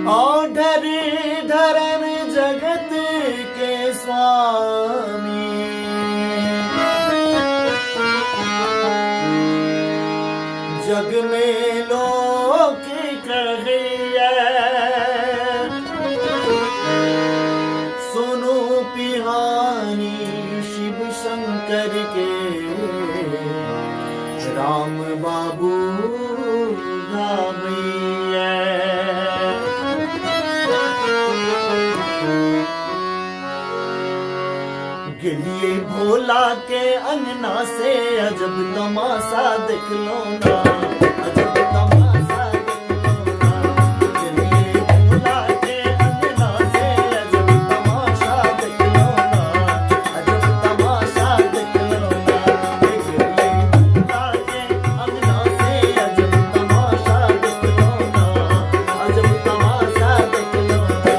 औढर धरन जगत के स्वामी, जग में लोक कहिए सुनो पिहानी शिव शंकर के राम बाबू गावैया। गिलिए भोला के अंगना से अजब तमाशा देख लो ना, अजब तमाशा देख लो ना। गिलिए भोला के अंगना से अजब तमाशा देख लो ना, अजब तमाशा देख लो ना। गिलिए भोला के अंगना से अजब तमाशा देख लो ना, अजब तमाशा देख लो ना।